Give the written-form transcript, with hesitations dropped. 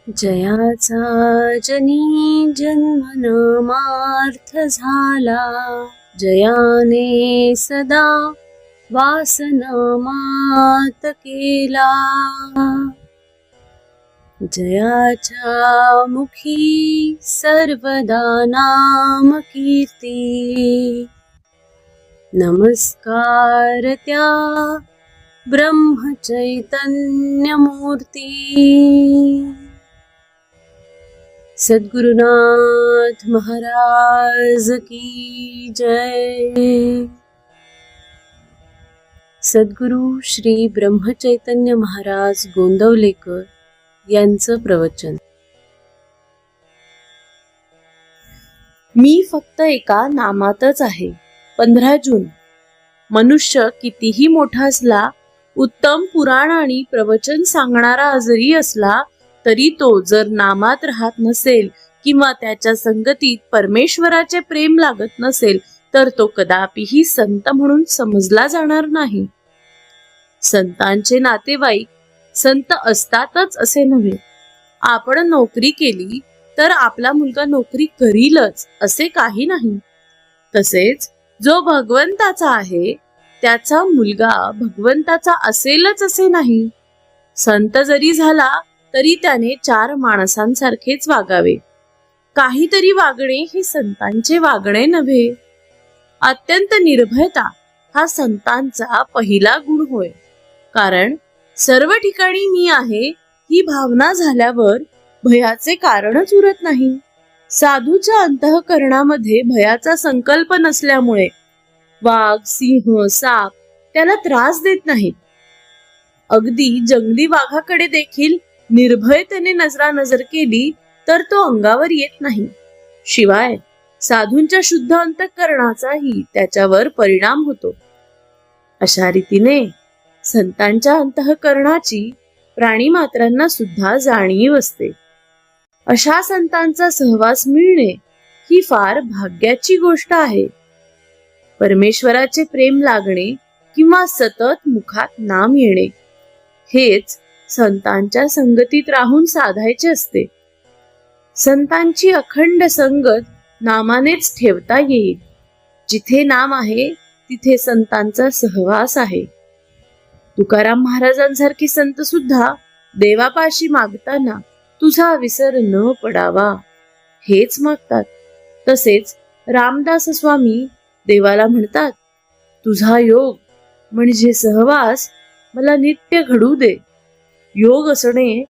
जयाचा जनी जन्म नामार्थ झाला, जयाने सदा वासनामात केला. जयाच्या मुखी सर्वदा नाम कीर्ती, नमस्कार त्या ब्रह्म चैतन्य मूर्ती. सद्गुरुनाथ महाराज की जय. सद्गुरु श्री ब्रह्मचैतन्य महाराज गोंदवलेकर यांचं प्रवचन. मी फक्त एका नामातच आहे. 15 जून. मनुष्य कितीही मोठा असला, उत्तम पुराण आणि प्रवचन सांगणारा जरी असला, तरी तो जर नामात राहत नसेल किंवा त्याच्या संगतीत परमेश्वराचे प्रेम लागत नसेल, तर तो कदापिही संत म्हणून समजला जाणार नाही. संतांचे नातेवाईक संत असतातच असे नव्हे. आपण नोकरी केली तर आपला मुलगा नोकरी करीलच असे काही नाही. तसेच जो भगवंताचा आहे त्याचा मुलगा भगवंताचा असेलच असे नाही. संत जरी झाला तरी त्याने 4 माणसांसारखेच वागावे. काहीतरी वागणे हे संतांचे वागणे नव्हे. अत्यंत निर्भयता हा संतांचा पहिला गुण होय. कारण सर्व ठिकाणी मी आहे ही भावना झाल्यावर भयाचे कारणच उरत नाही. साधूच्या अंतःकरणामध्ये भयाचा संकल्प नसल्यामुळे वाघ, सिंह, साप त्याला त्रास देत नाहीत. अगदी जंगली वाघाकडे देखील निर्भयतेने नजरानजर केली तर तो अंगावर येत नाही. शिवाय साधूंच्या शुद्ध अंतःकरणाचाही त्याच्यावर परिणाम होतो. अशा रीतीने संतांच्या अंतःकरणाची प्राणीमात्रांना सुद्धा जाणीव असते. अशा संतांचा सहवास मिळणे ही फार भाग्याची गोष्ट आहे. परमेश्वराचे प्रेम लागणे किंवा सतत मुखात नाम येणे हेच संतांच्या संगतीत राहून साधायचे असते. संतांची अखंड संगत नामानेच ठेवता येईल. जिथे नाम आहे तिथे संतांचा सहवास आहे. तुकाराम महाराजांसारखे संत सुद्धा देवापाशी मागताना तुझा विसर न पडावा हेच मागतात. तसेच रामदास स्वामी देवाला म्हणतात, तुझा योग म्हणजे सहवास मला नित्य घडू दे. योग असणे